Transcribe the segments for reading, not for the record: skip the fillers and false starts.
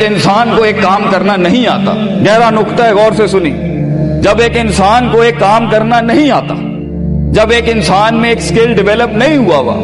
इंसान को एक काम करना नहीं आता, गहरा नुक्ता है, गौर से सुनी। जब एक इंसान को एक काम करना नहीं आता, जब एक इंसान में एक स्किल डेवलप नहीं हुआ,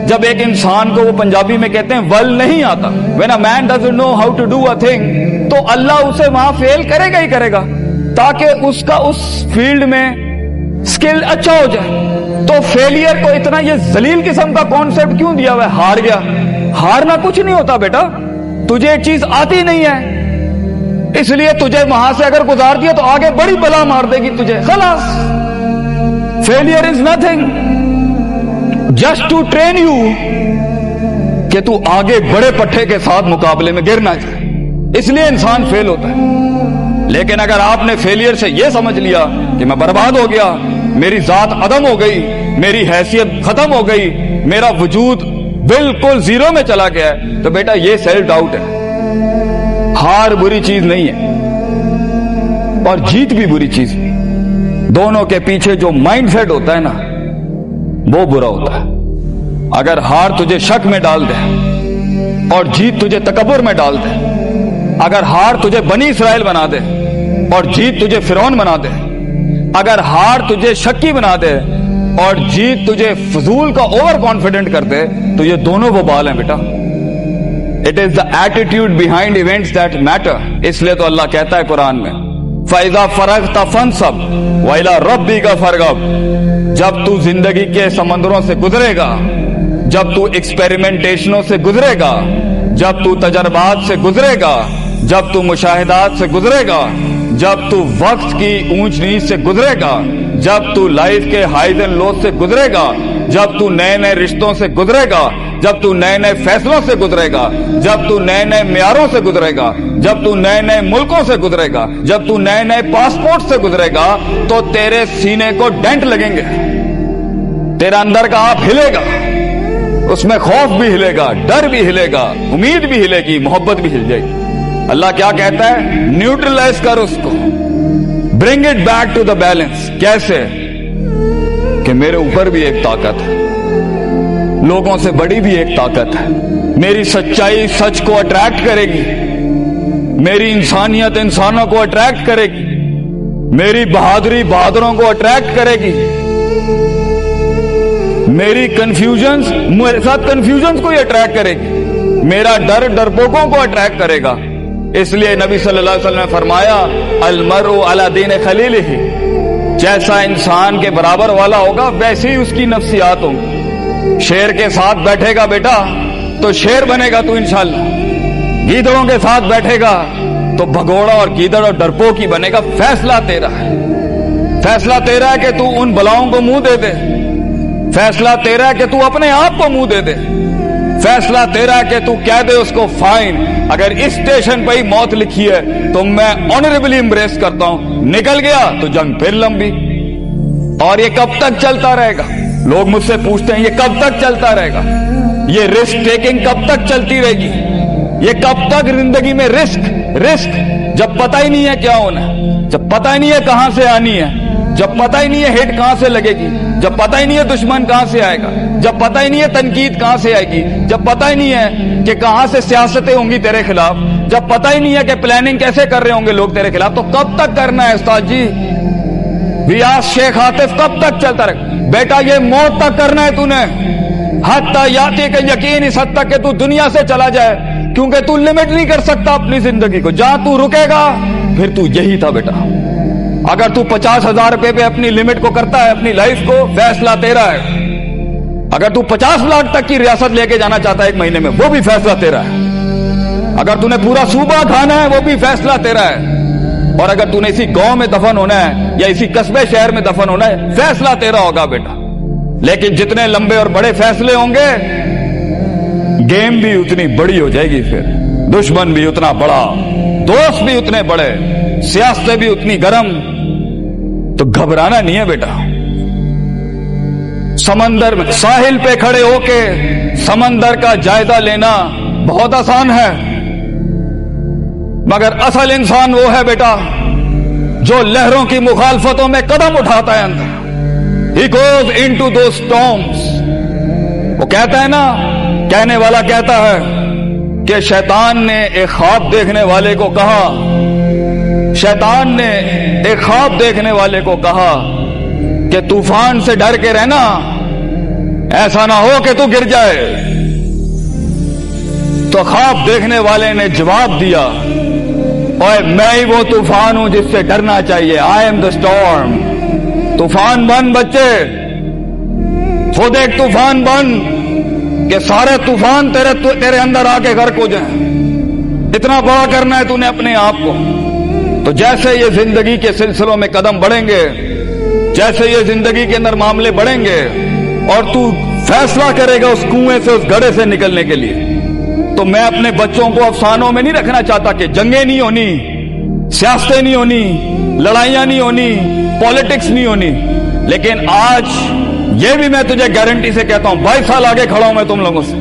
जब एक इंसान को, वो पंजाबी में कहते हैं, वल नहीं आता, when a man doesn't know how to do a thing, तो अल्लाह उसे वहां फेल करेगा ही करेगा, ताकि उसका उस फील्ड में स्किल अच्छा हो जाए। तो फेलियर को इतना ये जलील किस्म का कॉन्सेप्ट क्यों दिया हुआ है? हार गया, हारना कुछ नहीं होता बेटा, तुझे एक चीज आती नहीं है, इसलिए तुझे वहां से अगर गुजार दिया तो आगे बड़ी बला मार देगी तुझे, खलास। Failure is nothing, just to train you कि तू आगे बड़े पट्टे के साथ मुकाबले में गिर ना जाए, इसलिए इंसान फेल होता है। लेकिन अगर आपने फेलियर से यह समझ लिया कि मैं बर्बाद हो गया, मेरी जात अदम हो गई, मेरी हैसियत खत्म हो गई, मेरा वजूद बिल्कुल जीरो में चला गया है, तो बेटा ये सेल्फ डाउट है। हार बुरी चीज नहीं है और जीत भी बुरी चीज नहीं, दोनों के पीछे जो माइंडसेट होता है ना, वो बुरा होता है। अगर हार तुझे शक में डाल दे और जीत तुझे तकब्बुर में डाल दे, अगर हार तुझे बनी इसराइल बना दे और जीत तुझे फिरौन बना दे, अगर हार तुझे शक्की बना दे और जीत तुझे फजूल का ओवर कॉन्फिडेंट कर दे, तो ये दोनों वो बाल हैं बेटा। It is the attitude behind events that matter. इसलिए तो अल्लाह कहता है कुरान में, फैजा फरगता फनसब व इला रब्बिका फरगब। जब तू जिंदगी के समंदरों से गुजरेगा, जब तू एक्सपेरिमेंटेशनों से गुजरेगा, जब तू तजर्बात से गुजरेगा, जब तू मुशाहिदात से गुजरेगा, जब तू वक्त की ऊंच नीच से गुजरेगा, जब तू लाइफ के हाइज एंड लोज से गुजरेगा, जब तू नए नए रिश्तों से गुजरेगा, जब तू नए नए फैसलों से गुजरेगा, जब तू नए नए म्यारों से गुजरेगा, जब तू नए नए मुल्कों से गुजरेगा, जब तू नए नए पासपोर्ट से गुजरेगा, तो तेरे सीने को डेंट लगेंगे, तेरा अंदर का आप हिलेगा, उसमें खौफ भी हिलेगा, डर भी हिलेगा, उम्मीद भी हिलेगी, मोहब्बत भी हिल जाएगी। अल्लाह क्या कहता है? न्यूट्रलाइज कर उसको, bring it back to the balance. कैसे? कि मेरे ऊपर भी एक ताकत है, लोगों से बड़ी भी एक ताकत है, मेरी सच्चाई सच को अट्रैक्ट करेगी, मेरी इंसानियत इंसानों को अट्रैक्ट करेगी, मेरी बहादुरी बहादुरों को अट्रैक्ट करेगी, मेरी कंफ्यूजन्स मेरे साथ कंफ्यूजन्स को ही अट्रैक्ट करेगी, मेरा डर डरपोकों को अट्रैक्ट करेगा। इसलिए नबी सल्लल्लाहु अलैहि वसल्लम ने फरमाया, अलमरउ अला दीन खलीलिही, जैसा इंसान के बराबर वाला होगा वैसे ही उसकी नफ्सियात होंगी। शेर के साथ बैठेगा बेटा तो शेर बनेगा तू इंशाअल्लाह, गीदड़ों के साथ बैठेगा तो भगोड़ा और गीदड़ और डरपोक ही बनेगा। फैसला तेरा है, फैसला तेरा है कि तू उन बलाओं को मुंह दे दे, फैसला तेरा है कि तू अपने आप को मुंह दे दे, फैसला तेरा है कि तू कह दे उसको, फाइन, अगर इस स्टेशन पर ही मौत लिखी है तो मैं ऑनरेबली एम्ब्रेस करता हूं, निकल गया तो जंग फिर लंबी। और ये कब तक चलता रहेगा? लोग मुझसे पूछते हैं ये कब तक चलता रहेगा, ये रिस्क टेकिंग कब तक चलती रहेगी, ये कब तक जिंदगी में रिस्क, जब पता ही नहीं है क्या होना है, जब पता ही नहीं है कहां से आनी है, जब पता ही नहीं है हिट कहां से लगेगी, जब पता ही नहीं है दुश्मन कहां से आएगा, जब पता ही नहीं है तनकीद कहां से आएगी, जब पता ही नहीं है कि कहां से सियासतें होंगी तेरे खिलाफ, जब पता ही नहीं है कि प्लानिंग कैसे कर रहे होंगे लोग तेरे खिलाफ, तो कब तक करना है उस्ताद जी? रियाज शेख आतिफ, कब तक चलता रहे? बेटा ये मौत तक करना है तूने, हत्ता याती के यकीन, इस हद तक कि तू दुनिया से चला जाए, क्योंकि तू लिमिट नहीं कर सकता अपनी जिंदगी को, जहां तू रुकेगा फिर तू यही था बेटा। अगर तू 50,000 रुपए पे अपनी लिमिट को करता है, अपनी लाइफ को, फैसला तेरा है। अगर तू 50 लाख तक की रियासत लेके जाना चाहता है एक महीने में, वो भी फैसला तेरा है। अगर तूने पूरा सूबा खाना है, वो भी फैसला तेरा है। और अगर तूने इसी गांव में दफन होना है या इसी कस्बे शहर में दफन होना है, फैसला तेरा होगा बेटा। लेकिन जितने लंबे और बड़े फैसले होंगे, गेम भी उतनी बड़ी हो जाएगी, फिर दुश्मन भी उतना बड़ा, दोस्त भी उतने बड़े, सियासतें भी उतनी गर्म। तो घबराना नहीं है बेटा। समंदर में साहिल पे खड़े होके समंदर का जायजा लेना बहुत आसान है, मगर असल इंसान वो है बेटा जो लहरों की मुखालफतों में कदम उठाता है अंदर। He goes into those storms। वो कहता है ना, कहने वाला कहता है کہ شیطان نے ایک خواب دیکھنے والے کو کہا، شیطان نے ایک خواب دیکھنے والے کو کہا کہ طوفان سے ڈر کے رہنا، ایسا نہ ہو کہ تو گر جائے۔ تو خواب دیکھنے والے نے جواب دیا، اوے میں ہی وہ طوفان ہوں جس سے ڈرنا چاہیے، آئی ایم دا اسٹارم۔ طوفان بن بچے، خود ایک طوفان بن کہ سارے طوفان تیرے اندر آ کے غرق ہو جائیں۔ اتنا بڑا کرنا ہے تو نے اپنے آپ کو۔ تو جیسے یہ زندگی کے سلسلوں میں قدم بڑھیں گے، جیسے یہ زندگی کے اندر معاملے بڑھیں گے اور تو فیصلہ کرے گا اس کنویں سے، اس گڑھے سے نکلنے کے لیے، تو میں اپنے بچوں کو افسانوں میں نہیں رکھنا چاہتا کہ جنگیں نہیں ہونی، سیاستیں نہیں ہونی، لڑائیاں نہیں ہونی، پالیٹکس نہیں ہونی، لیکن آج یہ بھی میں تجھے گارنٹی سے کہتا ہوں، 22 سال آگے کھڑا ہوں میں تم لوگوں سے،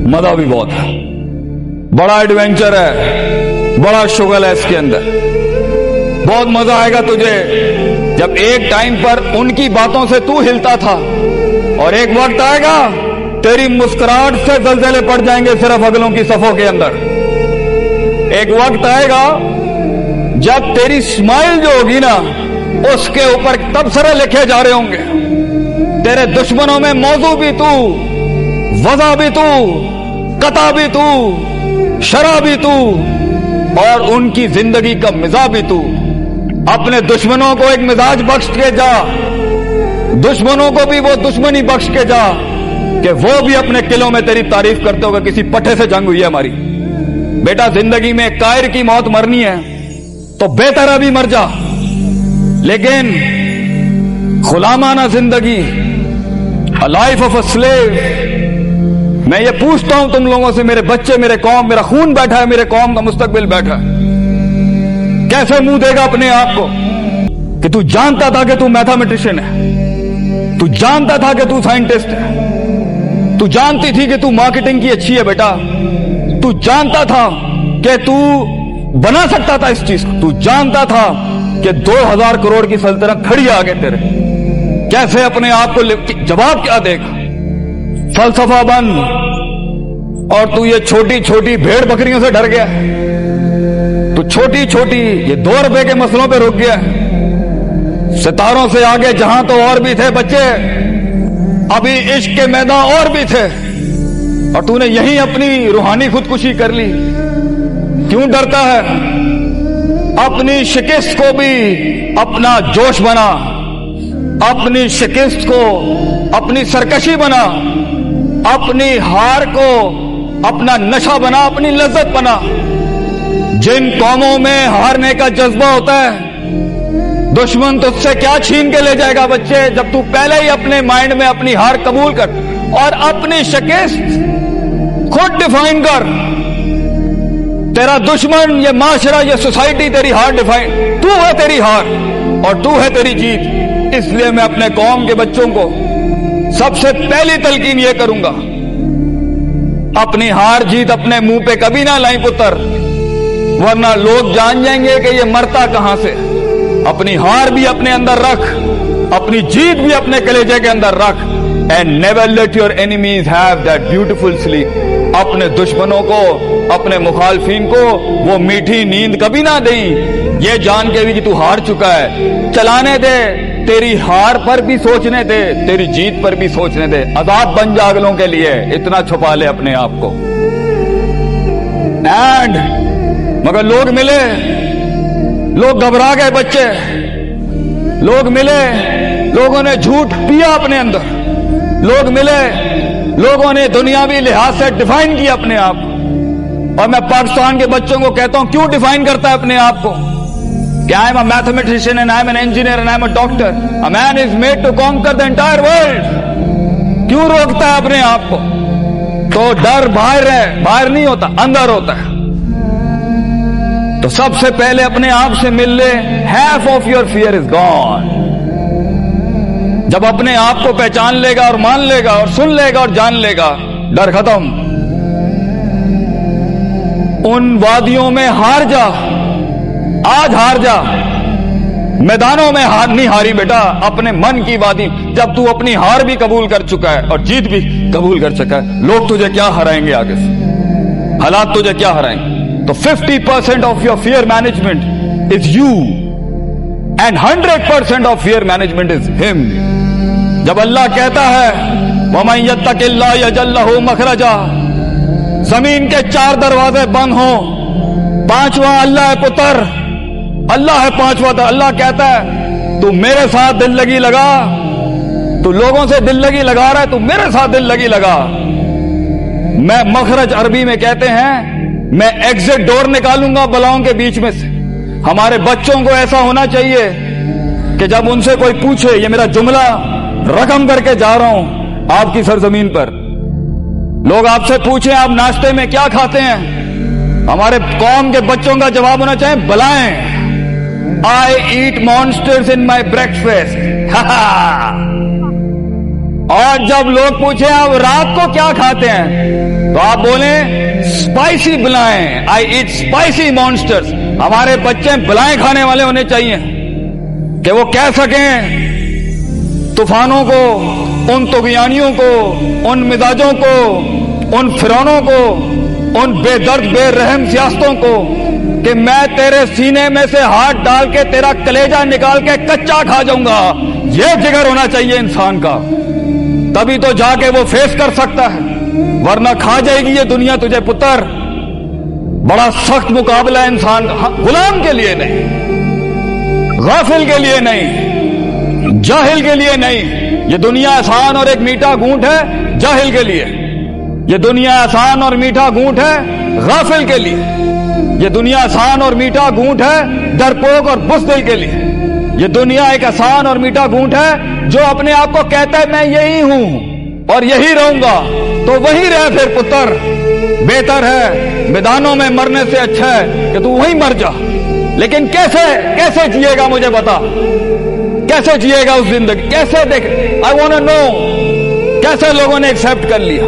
مزہ بھی بہت ہے، بڑا ایڈونچر ہے، بڑا شغل ہے اس کے اندر، بہت مزہ آئے گا تجھے جب ایک ٹائم پر ان کی باتوں سے تو ہلتا تھا اور ایک وقت آئے گا تیری مسکراہٹ سے زلزلے پڑ جائیں گے صرف اگلوں کی صفوں کے اندر۔ ایک وقت آئے گا جب تیری اسمائل جو ہوگی نا اس کے اوپر تبصرے لکھے جا رہے ہوں گے، تیرے دشمنوں میں موضوع بھی تو، وضع بھی تو، قطع بھی تو، شرح بھی تو، اور ان کی زندگی کا مزاج بھی تو۔ اپنے دشمنوں کو ایک مزاج بخش کے جا، دشمنوں کو بھی وہ دشمنی بخش کے جا کہ وہ بھی اپنے قلعوں میں تیری تعریف کرتے ہوگا کسی پٹھے سے جنگ ہوئی ہے ہماری۔ بیٹا زندگی میں کائر کی موت مرنی ہے تو بہتر ابھی مر جا، لیکن غلامانہ زندگی، a life of a slave۔ میں یہ پوچھتا ہوں تم لوگوں سے، میرے بچے، میرے قوم، میرا خون بیٹھا ہے، میرے قوم کا مستقبل بیٹھا ہے، کیسے منہ دے گا اپنے آپ کو کہ تو جانتا تھا کہ تو میتھمیٹیشین ہے، تو جانتا تھا کہ تو سائنٹسٹ ہے، تو جانتی تھی کہ تو مارکیٹنگ کی اچھی ہے بیٹا، تو جانتا تھا کہ تو بنا سکتا تھا اس چیز کو، تو جانتا تھا کہ 2000 کروڑ کی سلطنت کھڑی آگے تیرے، کیسے اپنے آپ کو جواب کیا دے گا؟ فلسفہ بن، اور تو یہ چھوٹی چھوٹی بھیڑ بکریوں سے ڈر گیا، تو چھوٹی چھوٹی یہ 2 روپے کے مسئلوں پہ رک گیا، ستاروں سے آگے جہاں تو اور بھی تھے بچے، ابھی عشق کے میدان اور بھی تھے، اور تو نے یہیں اپنی روحانی خودکشی کر لی۔ کیوں ڈرتا ہے؟ اپنی شکست کو بھی اپنا جوش بنا، اپنی شکست کو اپنی سرکشی بنا، اپنی ہار کو اپنا نشہ بنا، اپنی لذت بنا۔ جن قوموں میں ہارنے کا جذبہ ہوتا ہے، دشمن تجھ سے کیا چھین کے لے جائے گا بچے، جب تو پہلے ہی اپنے مائنڈ میں اپنی ہار قبول کر اور اپنی شکست خود ڈیفائن کر۔ تیرا دشمن، یہ معاشرہ، یہ سوسائٹی تیری ہار ڈیفائن، تو ہے تیری ہار اور تو ہے تیری جیت۔ اس لیے میں اپنے قوم کے بچوں کو سب سے پہلی تلقین یہ کروں گا، اپنی ہار جیت اپنے منہ پہ کبھی نہ لائیں پتر، ورنہ لوگ جان جائیں گے کہ یہ مرتا کہاں سے۔ اپنی ہار بھی اپنے اندر رکھ، اپنی جیت بھی اپنے کلیجے کے اندر رکھ، and never let your enemies have that beautiful sleep۔ اپنے دشمنوں کو، اپنے مخالفین کو وہ میٹھی نیند کبھی نہ دیں، یہ جان کے بھی کہ تو ہار چکا ہے۔ چلانے دے، تیری ہار پر بھی سوچنے دے، تیری جیت پر بھی سوچنے دے، آزاد بن جا اگلوں کے لیے، اتنا چھپا لے اپنے آپ کو۔ اینڈ مگر لوگ ملے، لوگ گھبرا گئے بچے، لوگ ملے، لوگوں نے جھوٹ پیا اپنے اندر، لوگ ملے، لوگوں نے دنیاوی لحاظ سے ڈیفائن کیا اپنے آپ کو۔ اور میں پاکستان کے بچوں کو کہتا ہوں، کیوں ڈیفائن کرتا ہے اپنے آپ کو کہ I am a mathematician and I am an engineer and I am a doctor, a man is made to conquer the entire world. کیوں روکتا ہے اپنے آپ کو؟ تو ڈر باہر ہے، باہر نہیں ہوتا، اندر ہوتا ہے۔ تو سب سے پہلے اپنے آپ سے مل لے، half of your fear is gone۔ جب اپنے آپ کو پہچان لے گا اور مان لے گا اور سن لے گا اور جان لے گا، ڈر ختم۔ ان وادیوں میں ہار جا، آج ہار جا، میدانوں میں ہار نہیں ہاری بیٹا، اپنے من کی وادی۔ جب تو اپنی ہار بھی قبول کر چکا ہے اور جیت بھی قبول کر چکا ہے، لوگ تجھے کیا ہرائیں گے آگے سے؟ हालात तुझे क्या हराएंगे। तो 50% of your fear management is you and 100% of fear management is him. जब अल्लाह कहता है वमन यत्तकिल्लाह यजअल लहू मखरजा, जमीन के 4 दरवाजे बंद हो, 5वां अल्लाह है पुत्र, अल्लाह है 5वां। अल्लाह कहता है तू मेरे साथ दिल लगी लगा, तू लोगों से दिल लगी लगा रहा है, तू मेरे साथ दिल लगी लगा। मैं मखरज अरबी में कहते हैं मैं एग्जिट डोर निकालूंगा बलाओं के बीच में से। हमारे बच्चों को ऐसा होना चाहिए कि जब उनसे कोई पूछे, ये मेरा जुमला रकम करके जा रहा हूं आपकी सरजमीन पर, लोग आपसे पूछें आप नाश्ते में क्या खाते हैं, हमारे कौम के बच्चों का जवाब होना चाहिए बलाएं आई ईट मॉन्स्टर्स इन माई ब्रेकफास्ट। और जब लोग पूछे आप रात को क्या खाते हैं, तो आप बोले स्पाइसी बलाएं, आई ईट स्पाइसी मॉन्स्टर्स। हमारे बच्चे बलाएं खाने वाले होने चाहिए कि वो कह सकें तूफानों को, उन तुगयानियों को, उन मिजाजों को, उन फिरौनों को, उन बेदर्द बेरहम सियासतों को कि मैं तेरे सीने में से हाथ डाल के तेरा कलेजा निकाल के कच्चा खा जाऊंगा। ये जिगर होना चाहिए इंसान का, तभी तो जाके वो फेस कर सकता है, वरना खा जाएगी ये दुनिया तुझे पुत्र। बड़ा सख्त मुकाबला है इंसान का, गुलाम के लिए नहीं, गाफिल के लिए नहीं, जाहिल के लिए नहीं। ये दुनिया आसान और एक मीठा घूंट है जाहिल के लिए, ये दुनिया आसान और मीठा घूंट है गाफिल के लिए, ये दुनिया आसान और मीठा घूंट है डरपोक और बुज़दिल के लिए। ये दुनिया एक आसान और मीठा घूंट है जो अपने आप को कहता है मैं यही हूं और यही रहूंगा, तो वही रह फिर पुत्र। बेहतर है मैदानों में मरने से अच्छा है कि तू वहीं मर जा। लेकिन कैसे जिएगा मुझे बता, कैसे जिएगा उस जिंदगी, कैसे देख, आई वांट टू नो कैसे लोगों ने एक्सेप्ट कर लिया।